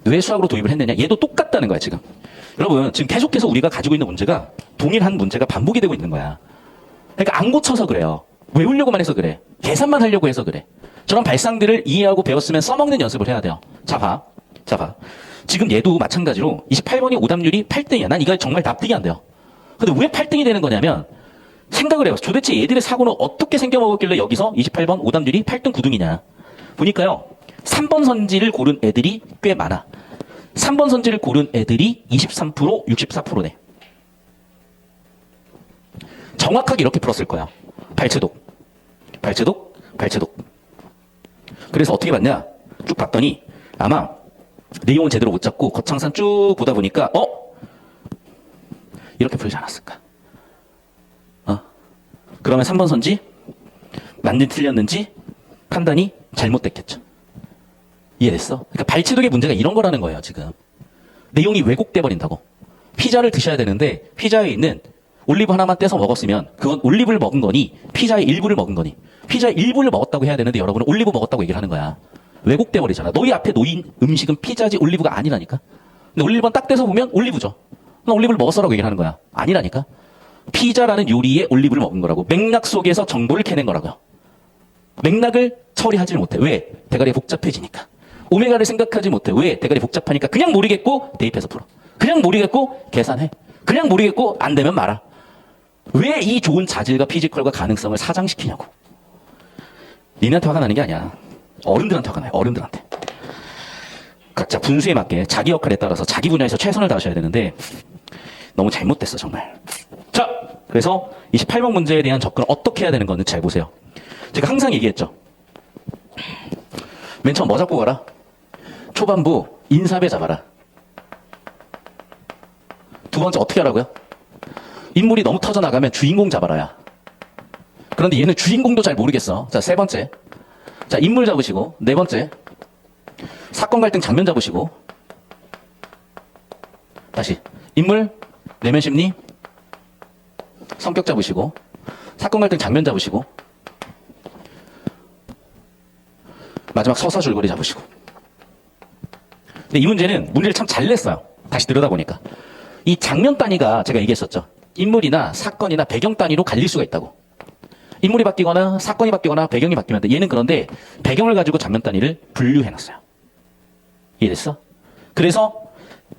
왜 수학으로 도입을 했느냐? 얘도 똑같다는 거야, 지금. 여러분, 지금 계속해서 우리가 가지고 있는 문제가 동일한 문제가 반복이 되고 있는 거야. 그러니까 안 고쳐서 그래요. 외우려고만 해서 그래. 계산만 하려고 해서 그래. 저런 발상들을 이해하고 배웠으면 써먹는 연습을 해야 돼요. 자, 봐. 자, 봐. 지금 얘도 마찬가지로 28번이 오답률이 8등이야. 난 이거 정말 납득이 안 돼요. 근데 왜 8등이 되는 거냐면 생각을 해요. 도대체 얘들의 사고는 어떻게 생겨먹었길래 여기서 28번 오답률이 8등, 9등이냐. 보니까요. 3번 선지를 고른 애들이 꽤 많아. 3번 선지를 고른 애들이 23%, 64%네. 정확하게 이렇게 풀었을 거야. 발췌독, 발췌독, 발췌독. 그래서 어떻게 봤냐? 쭉 봤더니 아마 내용은 제대로 못 잡고 거창산 쭉 보다 보니까 이렇게 풀지 않았을까? 그러면 3번 선지 맞는지 틀렸는지 판단이 잘못됐겠죠. 이해됐어? 그러니까 발췌독의 문제가 이런 거라는 거예요, 지금. 내용이 왜곡돼 버린다고. 피자를 드셔야 되는데 피자에 있는 올리브 하나만 떼서 먹었으면 그건 올리브를 먹은 거니 피자의 일부를 먹은 거니 피자의 일부를 먹었다고 해야 되는데 여러분은 올리브 먹었다고 얘기를 하는 거야. 왜곡돼 버리잖아. 너희 앞에 놓인 음식은 피자지 올리브가 아니라니까. 근데 올리브만 딱 떼서 보면 올리브죠. 난 올리브를 먹었어라고 얘기를 하는 거야. 아니라니까. 피자라는 요리에 올리브를 먹은 거라고. 맥락 속에서 정보를 캐낸 거라고요. 맥락을 처리하지 못해. 왜? 대가리 복잡해지니까. 오메가를 생각하지 못해. 왜? 대가리 복잡하니까 그냥 모르겠고 대입해서 풀어. 그냥 모르겠고 계산해. 그냥 모르겠고 안 되면 말아. 왜 이 좋은 자질과 피지컬과 가능성을 사장시키냐고. 니네한테 화가 나는 게 아니야. 어른들한테 화가 나요. 어른들한테. 각자 분수에 맞게 자기 역할에 따라서 자기 분야에서 최선을 다하셔야 되는데 너무 잘못됐어 정말. 자, 그래서 28번 문제에 대한 접근을 어떻게 해야 되는 건지 잘 보세요. 제가 항상 얘기했죠. 맨 처음 뭐 잡고 가라? 초반부 인사배 잡아라. 두 번째 어떻게 하라고요? 인물이 너무 터져나가면 주인공 잡아라야. 그런데 얘는 주인공도 잘 모르겠어. 자, 세 번째. 자, 인물 잡으시고. 네 번째. 사건 갈등 장면 잡으시고. 다시. 인물, 내면 심리, 성격 잡으시고. 사건 갈등 장면 잡으시고. 마지막 서사 줄거리 잡으시고. 근데 이 문제를 참 잘 냈어요. 다시 들여다보니까. 이 장면 단위가 제가 얘기했었죠. 인물이나 사건이나 배경 단위로 갈릴 수가 있다고. 인물이 바뀌거나 사건이 바뀌거나 배경이 바뀌면 돼. 얘는 그런데 배경을 가지고 장면 단위를 분류해놨어요. 이해됐어? 그래서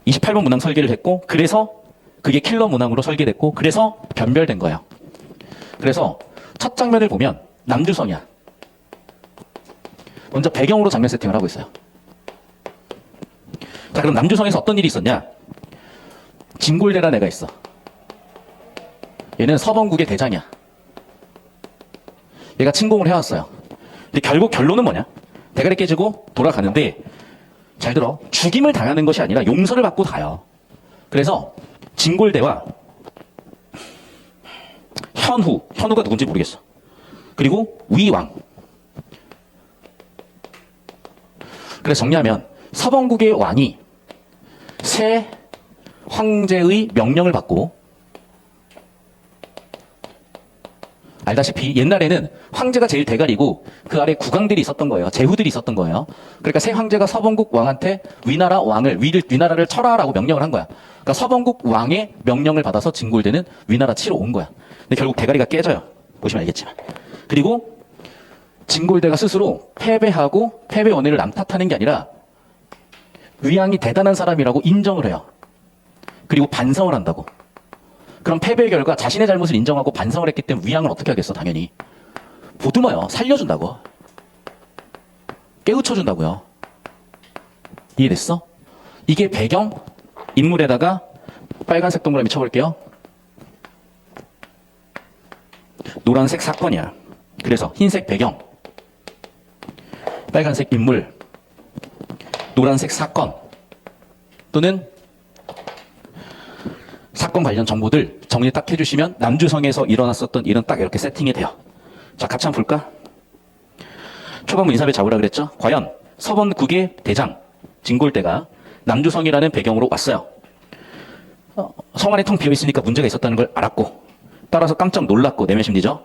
28번 문항 설계를 했고 그래서 그게 킬러 문항으로 설계됐고 그래서 변별된 거예요. 그래서 첫 장면을 보면 남주성이야. 먼저 배경으로 장면 세팅을 하고 있어요. 자, 그럼 남주성에서 어떤 일이 있었냐? 진골대라는 애가 있어. 얘는 서번국의 대장이야. 얘가 침공을 해왔어요. 근데 결국 결론은 뭐냐? 대가리 깨지고 돌아가는데 잘 들어. 죽임을 당하는 것이 아니라 용서를 받고 가요. 그래서 진골대와 현우가 누군지 모르겠어. 그리고 위왕. 그래서 정리하면 서번국의 왕이 새 황제의 명령을 받고 알다시피 옛날에는 황제가 제일 대가리고 그 아래 국왕들이 있었던 거예요. 제후들이 있었던 거예요. 그러니까 새 황제가 서번국 왕한테 위나라를 철하라고 명령을 한 거야. 그러니까 서번국 왕의 명령을 받아서 진골대는 위나라 치러 온 거야. 근데 결국 대가리가 깨져요. 보시면 알겠지만. 그리고 진골대가 스스로 패배하고 패배 원인을 남탓하는 게 아니라 위왕이 대단한 사람이라고 인정을 해요. 그리고 반성을 한다고. 그럼 패배의 결과 자신의 잘못을 인정하고 반성을 했기 때문에 위왕을 어떻게 하겠어? 당연히 보듬어요. 살려준다고. 깨우쳐준다고요. 이해됐어? 이게 배경, 인물에다가 빨간색 동그라미 쳐볼게요. 노란색 사건이야. 그래서 흰색 배경, 빨간색 인물, 노란색 사건 또는 사건 관련 정보들 정리 딱 해주시면 남주성에서 일어났었던 일은 딱 이렇게 세팅이 돼요. 자, 같이 한번 볼까? 초반부 인사배 잡으라 그랬죠? 과연 서번국의 대장 진골대가 남주성이라는 배경으로 왔어요. 성 안에 텅 비어있으니까 문제가 있었다는 걸 알았고 따라서 깜짝 놀랐고 내면 심리죠.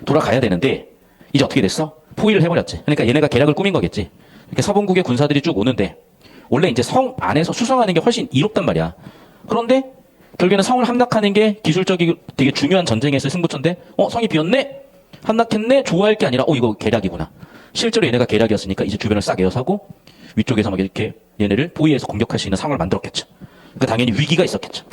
돌아가야 되는데 이제 어떻게 됐어? 포위를 해버렸지. 그러니까 얘네가 계략을 꾸민 거겠지. 이렇게 서번국의 군사들이 쭉 오는데 원래 이제 성 안에서 수성하는 게 훨씬 이롭단 말이야. 그런데 결국에는 성을 함락하는 게 기술적이고 되게 중요한 전쟁에서의 승부처인데 성이 비었네? 함락했네? 좋아할 게 아니라 이거 계략이구나. 실제로 얘네가 계략이었으니까 이제 주변을 싹 에워싸고 위쪽에서 막 이렇게 얘네를 포위해서 공격할 수 있는 상황을 만들었겠죠. 그러니까 당연히 위기가 있었겠죠.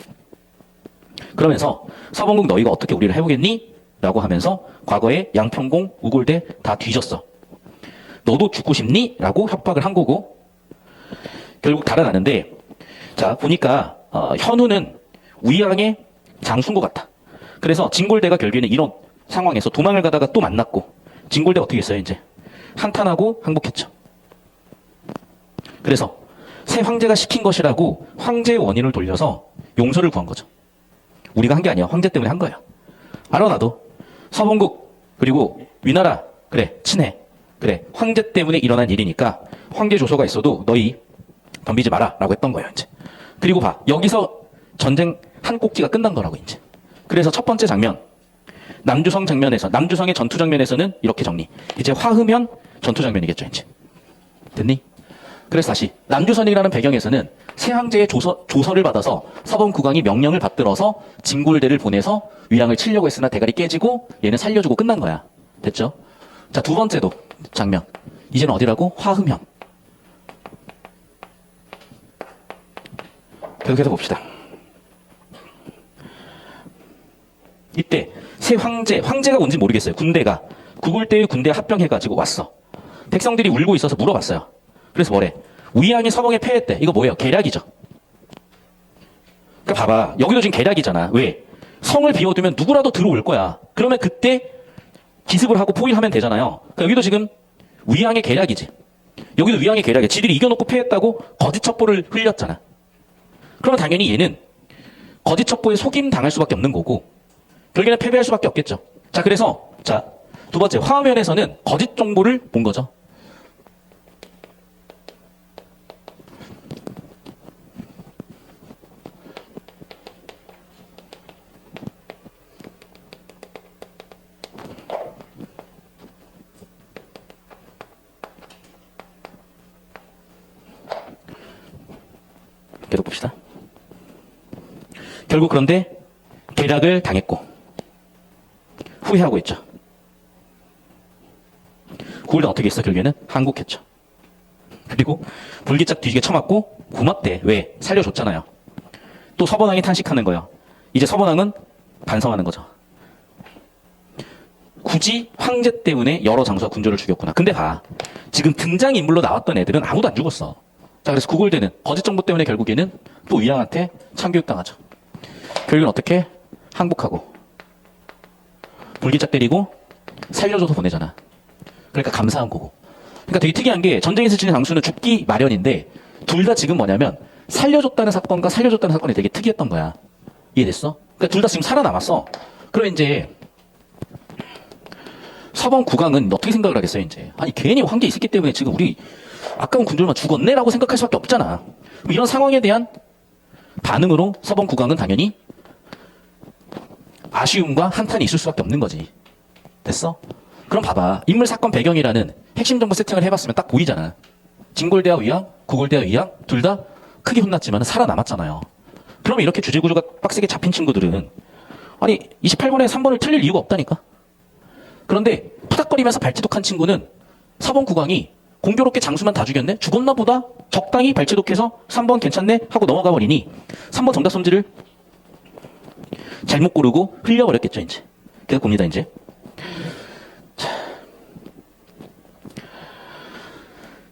그러면서 서봉국 너희가 어떻게 우리를 해보겠니? 라고 하면서 과거에 양평공, 우골대 다 뒤졌어. 너도 죽고 싶니? 라고 협박을 한 거고 결국 달아나는데 자 보니까 현우는 위양의 장수인 것 같아. 그래서 진골대가 결국에는 이런 상황에서 도망을 가다가 또 만났고 진골대 어떻게 했어요 이제 한탄하고 항복했죠. 그래서 새 황제가 시킨 것이라고 황제의 원인을 돌려서 용서를 구한 거죠. 우리가 한 게 아니야. 황제 때문에 한 거야. 알아 나도. 서봉국 그리고 위나라 그래 친해. 그래 황제 때문에 일어난 일이니까 황제 조서가 있어도 너희 덤비지 마라 라고 했던 거예요 이제. 그리고 봐 여기서 전쟁 한 꼭지가 끝난 거라고 이제. 그래서 첫 번째 장면 남주성 장면에서 남주성의 전투 장면에서는 이렇게 정리. 이제 화흐면 전투 장면이겠죠 이제. 됐니? 그래서 다시 남주선이라는 배경에서는 새 황제의 조서를 받아서 서범국왕이 명령을 받들어서 진골대를 보내서 위양을 치려고 했으나 대가리 깨지고 얘는 살려주고 끝난 거야. 됐죠? 자, 두 번째도 장면. 이제는 어디라고? 화흐면. 계속해서 봅시다. 이때 새 황제가 뭔지 모르겠어요. 군대가 구골대의 군대에 합병해가지고 왔어. 백성들이 울고 있어서 물어봤어요. 그래서 뭐래? 위양이 서봉에 패했대. 이거 뭐예요? 계략이죠. 그러니까 봐봐. 여기도 지금 계략이잖아. 왜? 성을 비워두면 누구라도 들어올 거야. 그러면 그때 기습을 하고 포위하면 되잖아요. 그러니까 여기도 지금 위양의 계략이지. 여기도 위양의 계략이야. 지들이 이겨놓고 패했다고 거짓 첩보를 흘렸잖아. 그러면 당연히 얘는 거짓 첩보에 속임 당할 수밖에 없는 거고 결국에는 패배할 수밖에 없겠죠. 자, 그래서 자, 두 번째 화면에서는 거짓 정보를 본 거죠. 계속 봅시다. 결국 그런데 계략을 당했고 후회하고 있죠. 구울은 어떻게 했어? 결국에는 항복했죠. 그리고 불기짝 뒤지게 쳐맞고 고맙대. 왜? 살려줬잖아요. 또 서번왕이 탄식하는 거예요. 이제 서번왕은 반성하는 거죠. 굳이 황제 때문에 여러 장수와 군주를 죽였구나. 근데 봐. 지금 등장인물로 나왔던 애들은 아무도 안 죽었어. 자, 그래서 구골대는 거짓 정보 때문에 결국에는 또 위양한테 참교육당하죠. 결국은 어떻게? 항복하고 불기짝 때리고 살려줘서 보내잖아. 그러니까 감사한 거고. 그러니까 되게 특이한 게 전쟁에서 지낸 장수는 죽기 마련인데 둘 다 지금 뭐냐면 살려줬다는 사건과 살려줬다는 사건이 되게 특이했던 거야. 이해됐어? 그러니까 둘 다 지금 살아남았어. 그럼 이제 서번 국왕은 어떻게 생각을 하겠어요 이제. 아니 괜히 황제 있었기 때문에 지금 우리 아까운 군주만 죽었네라고 생각할 수밖에 없잖아. 이런 상황에 대한 반응으로 서번 국왕은 당연히 아쉬움과 한탄이 있을 수밖에 없는 거지. 됐어? 그럼 봐봐. 인물 사건 배경이라는 핵심 정보 세팅을 해봤으면 딱 보이잖아. 진골대와 위양, 구골대와 위양 둘 다 크게 혼났지만 살아남았잖아요. 그러면 이렇게 주제구조가 빡세게 잡힌 친구들은 아니 28번에 3번을 틀릴 이유가 없다니까. 그런데 푸닥거리면서 발치독한 친구는 4번 국왕이 공교롭게 장수만 다 죽였네? 죽었나 보다? 적당히 발치독해서 3번 괜찮네? 하고 넘어가 버리니 3번 정답 손지를 잘못 고르고 흘려버렸겠죠 이제. 계속 봅니다 이제. 자.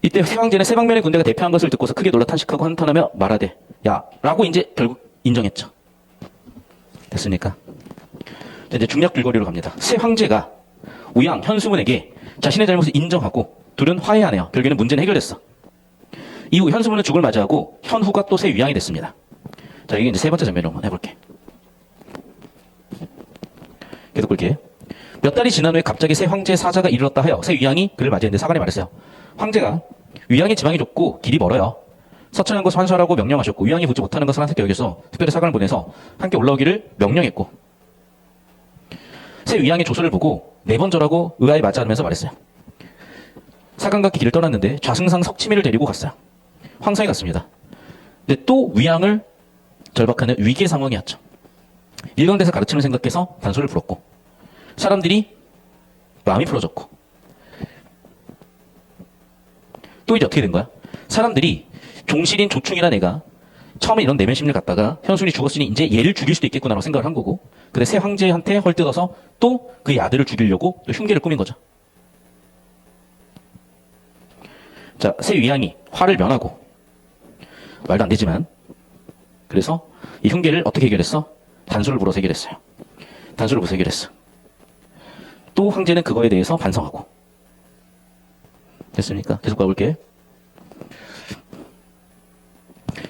이때 세왕제는 세방면의 군대가 대패한 것을 듣고서 크게 놀라 탄식하고 한탄하며 말하되 야 라고 이제 결국 인정했죠. 됐습니까? 이제 중략 줄거리로 갑니다. 세황제가 우양 현수문에게 자신의 잘못을 인정하고 둘은 화해하네요. 결국에는 문제는 해결됐어. 이후 현수문은 죽을 맞이하고 현후가 또 새 위양이 됐습니다. 자, 이게 이제 세 번째 장면으로 한번 해볼게. 계속 볼게. 몇 달이 지난 후에 갑자기 새 황제의 사자가 이르렀다 하여 새 위양이 그를 맞이했는데 사관이 말했어요. 황제가 위양의 지방이 좁고 길이 멀어요. 서천한 것을 환수하라고 명령하셨고 위양이 보지 못하는 것을 한색게 여겨서 특별히 사관을 보내서 함께 올라오기를 명령했고 새 위양의 조서를 보고 4번 절하고 의아에 맞이하면서 말했어요. 사관과 길을 떠났는데 좌승상 석치미를 데리고 갔어요. 황성에 갔습니다. 근데 또 위양을 절박하는 위기의 상황이 왔죠. 일강대사 가르침을 생각해서 단소를 불었고 사람들이 마음이 풀어졌고 또 이제 어떻게 된 거야? 사람들이 종실인 조충이라는 애가 처음에 이런 내면 심리를 갖다가 현순이 죽었으니 이제 얘를 죽일 수도 있겠구나라고 생각을 한 거고 그래 새 황제한테 헐뜯어서 또 그의 아들을 죽이려고 또 흉계를 꾸민 거죠. 자, 새 위양이 화를 면하고 말도 안 되지만 그래서 이 흉계를 어떻게 해결했어? 단소를 불어서 해결했어요. 단소를 불어서 해결했어. 또 황제는 그거에 대해서 반성하고 됐습니까? 계속 가볼게.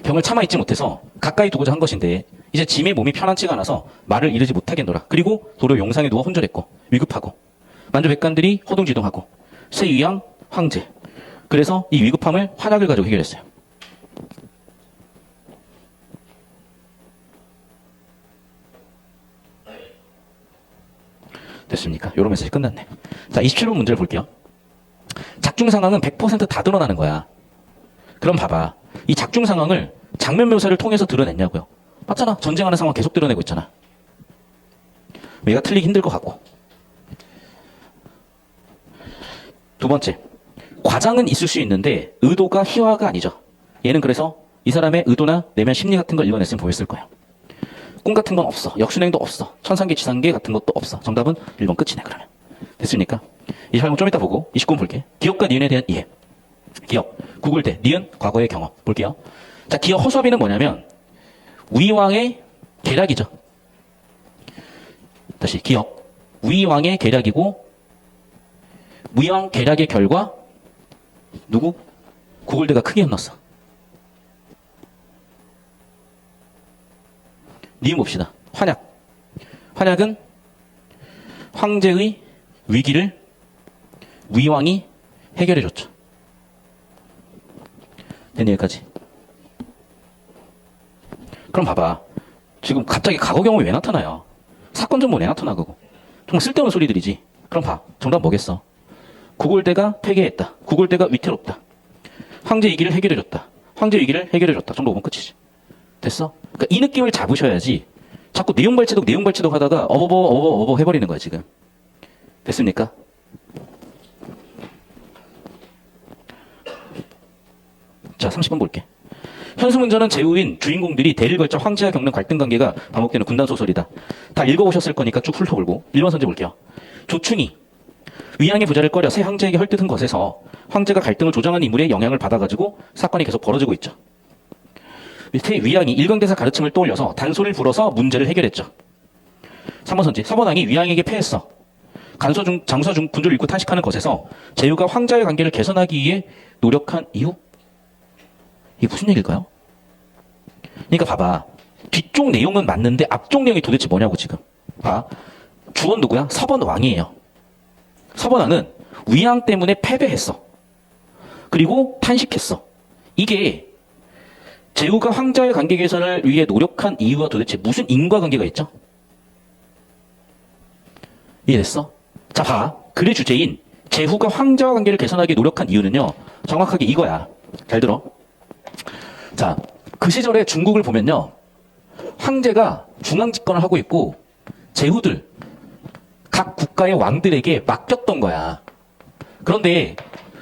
병을 참아있지 못해서 가까이 두고자 한 것인데 이제 짐의 몸이 편안치가 않아서 말을 이르지 못하겠노라. 그리고 도로 용상에 누워 혼절했고 위급하고 만주 백관들이 허둥지둥하고 새 위양 황제. 그래서 이 위급함을 환약을 가지고 해결했어요. 됐습니까? 요런 메시지 끝났네. 자, 27번 문제를 볼게요. 작중 상황은 100% 다 드러나는 거야. 그럼 봐봐. 이 작중 상황을 장면 묘사를 통해서 드러냈냐고요. 맞잖아. 전쟁하는 상황 계속 드러내고 있잖아. 얘가 틀리기 힘들 것 같고. 두 번째. 과장은 있을 수 있는데 의도가 희화가 아니죠. 얘는 그래서 이 사람의 의도나 내면 심리 같은 걸 읽어냈으면 보였을 거예요. 꿈 같은 건 없어. 역순행도 없어. 천상계, 지상계 같은 것도 없어. 정답은 1번 끝이네, 그러면. 됐습니까? 28번 좀 이따 보고 29번 볼게. 기억과 니은에 대한 이해. 기억. 구글 때 니은 과거의 경험. 볼게요. 자, 기억 허수아비는 뭐냐면 위왕의 계략이죠. 다시 기억. 위왕의 계략이고 위왕 계략의 결과 누구? 구글대가 크게 혼났어. 니은 봅시다. 환약. 환약은 황제의 위기를 위왕이 해결해줬죠. 됐네, 여기까지. 그럼 봐봐. 지금 갑자기 과거 경험이 왜 나타나요? 사건 전문 왜 나타나고? 정말 쓸데없는 소리들이지. 그럼 봐. 정답 뭐겠어? 구골대가 폐괴했다. 구골대가 위태롭다. 황제 위기를 해결해줬다. 황제 위기를 해결해줬다. 정도 5번 끝이지. 됐어? 그러니까 이 느낌을 잡으셔야지 자꾸 내용 발치독 하다가 어버버 해버리는 거야, 지금. 됐습니까? 자, 30번 볼게. 현수문전은 제후인 주인공들이 대를 걸쳐 황제와 겪는 갈등 관계가 반복되는 군단 소설이다. 다 읽어보셨을 거니까 쭉 훑어볼고 1번 선제 볼게요. 조충이 위양의 부자를 꺼려 새 황제에게 헐뜯은 것에서 황제가 갈등을 조장하는 인물의 영향을 받아가지고 사건이 계속 벌어지고 있죠. 밑에 위양이 일강대사 가르침을 떠올려서 단소를 불어서 문제를 해결했죠. 3번 선제. 서번왕이 위양에게 패했어. 장서중 군주를 잃고 탄식하는 것에서 제후가 황자의 관계를 개선하기 위해 노력한 이유? 이게 무슨 얘기일까요? 그러니까 봐봐. 뒤쪽 내용은 맞는데 앞쪽 내용이 도대체 뭐냐고 지금. 봐. 주원 누구야? 서번왕이에요. 서번왕은 위양 때문에 패배했어. 그리고 탄식했어. 이게 제후가 황자의 관계 개선을 위해 노력한 이유가 도대체 무슨 인과관계가 있죠? 이해됐어? 자, 봐. 글의 주제인 제후가 황자와 관계를 개선하기 위해 노력한 이유는요. 정확하게 이거야. 잘 들어. 자, 그 시절에 중국을 보면요. 황제가 중앙집권을 하고 있고 제후들, 각 국가의 왕들에게 맡겼던 거야. 그런데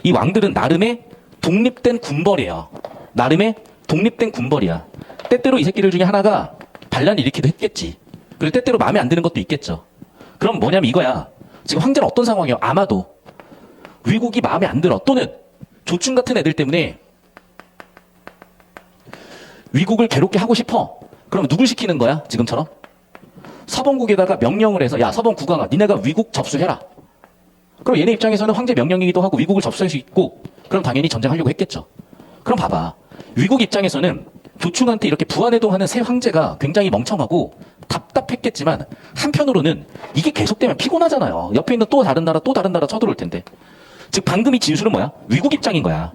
이 왕들은 나름의 독립된 군벌이에요. 나름의 독립된 군벌이야. 때때로 이 새끼들 중에 하나가 반란을 일으키기도 했겠지. 그리고 때때로 마음에 안 드는 것도 있겠죠. 그럼 뭐냐면 이거야. 지금 황제는 어떤 상황이에요? 아마도 위국이 마음에 안 들어. 또는 조충 같은 애들 때문에 위국을 괴롭게 하고 싶어. 그럼 누굴 시키는 거야? 지금처럼? 서번국에다가 명령을 해서 야, 서번국왕아, 니네가 위국 접수해라. 그럼 얘네 입장에서는 황제 명령이기도 하고 위국을 접수할 수 있고 그럼 당연히 전쟁하려고 했겠죠. 그럼 봐봐. 위국 입장에서는 조충한테 이렇게 부안해동하는 새 황제가 굉장히 멍청하고 답답했겠지만 한편으로는 이게 계속되면 피곤하잖아요. 옆에 있는 또 다른 나라 쳐들어올 텐데. 즉 방금 이 진술은 뭐야? 위국 입장인 거야.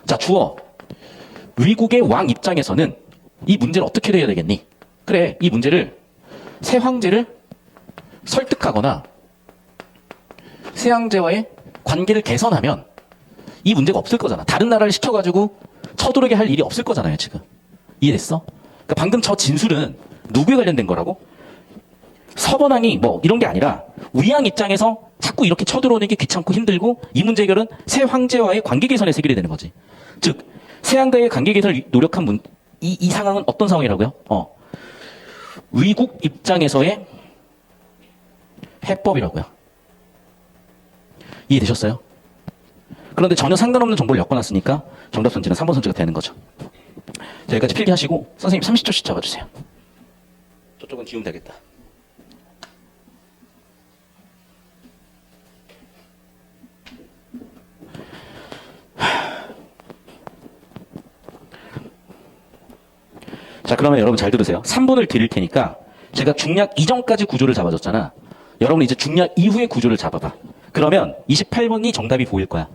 자, 주어. 위국의 왕 입장에서는 이 문제를 어떻게 해야 되겠니? 그래, 이 문제를 새 황제를 설득하거나 새 황제와의 관계를 개선하면 이 문제가 없을 거잖아. 다른 나라를 시켜가지고 쳐들어오게 할 일이 없을 거잖아요, 지금. 이해됐어? 그러니까 방금 저 진술은 누구에 관련된 거라고? 서번왕이 뭐 이런 게 아니라 위양 입장에서 자꾸 이렇게 쳐들어오는 게 귀찮고 힘들고 이 문제 해결은 새 황제와의 관계 개선에서 해결이 되는 거지. 즉, 새 황제와의 관계 개선을 노력한 이 상황은 어떤 상황이라고요? 위국 입장에서의 해법이라고요. 이해되셨어요? 그런데 전혀 상관없는 정보를 엮어놨으니까 정답 선지는 3번 선지가 되는 거죠. 자, 여기까지 필기하시고 선생님 30초씩 잡아주세요. 저쪽은 지우면 되겠다. 자, 그러면 여러분 잘 들으세요. 3분을 드릴 테니까 제가 중략 이전까지 구조를 잡아줬잖아. 여러분 이제 중략 이후의 구조를 잡아봐. 그러면 28번이 정답이 보일 거야.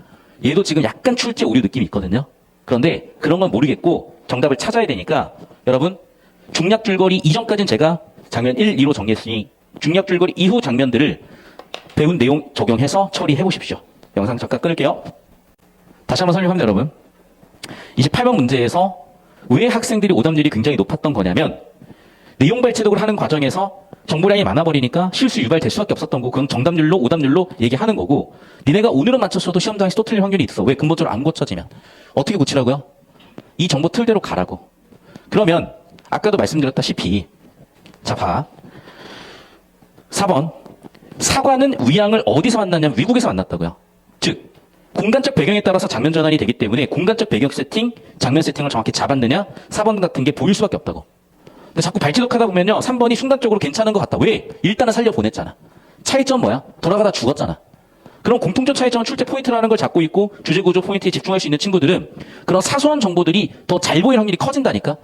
얘도 지금 약간 출제 오류 느낌이 있거든요. 그런데 그런 건 모르겠고 정답을 찾아야 되니까 여러분 중략 줄거리 이전까지는 제가 장면 1, 2로 정리했으니 중략 줄거리 이후 장면들을 배운 내용 적용해서 처리해 보십시오. 영상 잠깐 끊을게요. 다시 한번 설명합니다, 여러분. 28번 문제에서 왜 학생들이 오답률이 굉장히 높았던 거냐면 내용 발췌독을 하는 과정에서 정보량이 많아버리니까 실수 유발될 수밖에 없었던 거고 그건 정답률로 오답률로 얘기하는 거고 니네가 오늘은 맞췄어도 시험장에서 또 틀릴 확률이 있어. 왜? 근본적으로 안 고쳐지면. 어떻게 고치라고요? 이 정보 틀대로 가라고. 그러면 아까도 말씀드렸다시피 자 봐. 4번 사과는 위양을 어디서 만났냐면 위국에서 만났다고요. 즉 공간적 배경에 따라서 장면 전환이 되기 때문에 공간적 배경 세팅, 장면 세팅을 정확히 잡았느냐 4번 같은 게 보일 수밖에 없다고. 근데 자꾸 발치독 하다 보면요 3번이 순간적으로 괜찮은 것 같다. 왜? 일단은 살려보냈잖아. 차이점 뭐야? 돌아가다 죽었잖아. 그럼 공통적 차이점은 출제 포인트라는 걸 잡고 있고 주제구조 포인트에 집중할 수 있는 친구들은 그런 사소한 정보들이 더 잘 보일 확률이 커진다니까.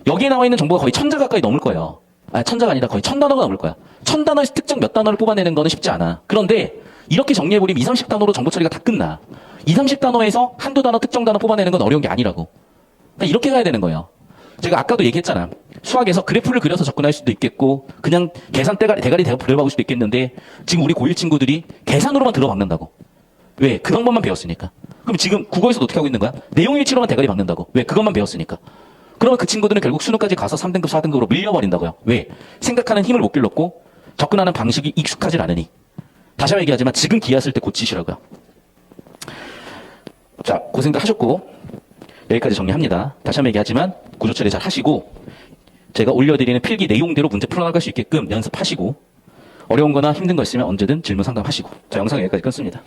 여기에 나와 있는 정보가 거의 1000자 가까이 넘을 거예요. 아니 1000자가 아니라 거의 1000단어가 넘을 거야. 1000단어에서 특정 몇 단어를 뽑아내는 거는 쉽지 않아. 그런데 이렇게 정리해버리면 2, 30단어로 정보 처리가 다 끝나. 2, 30단어에서 한두 단어 특정 단어 뽑아내는 건 어려운 게 아니라고. 그러니까 이렇게 가야 되는 거예요. 제가 아까도 얘기했잖아. 수학에서 그래프를 그려서 접근할 수도 있겠고 그냥 계산 대가리 들어박을 수도 있겠는데 지금 우리 고1 친구들이 계산으로만 들어박는다고. 왜? 그 방법만 배웠으니까. 그럼 지금 국어에서도 어떻게 하고 있는 거야? 내용 일치로만 대가리 박는다고. 왜? 그것만 배웠으니까. 그러면 그 친구들은 결국 수능까지 가서 3등급, 4등급으로 밀려버린다고요. 왜? 생각하는 힘을 못 길렀고 접근하는 방식이 익숙하지 않으니. 다시 한번 얘기하지만 지금 기회했을 때 고치시라고요. 자, 고생들 하셨고 여기까지 정리합니다. 다시 한번 얘기하지만 구조 처리 잘 하시고 제가 올려드리는 필기 내용대로 문제 풀어나갈 수 있게끔 연습하시고 어려운 거나 힘든 거 있으면 언제든 질문 상담하시고 자, 영상 여기까지 끊습니다.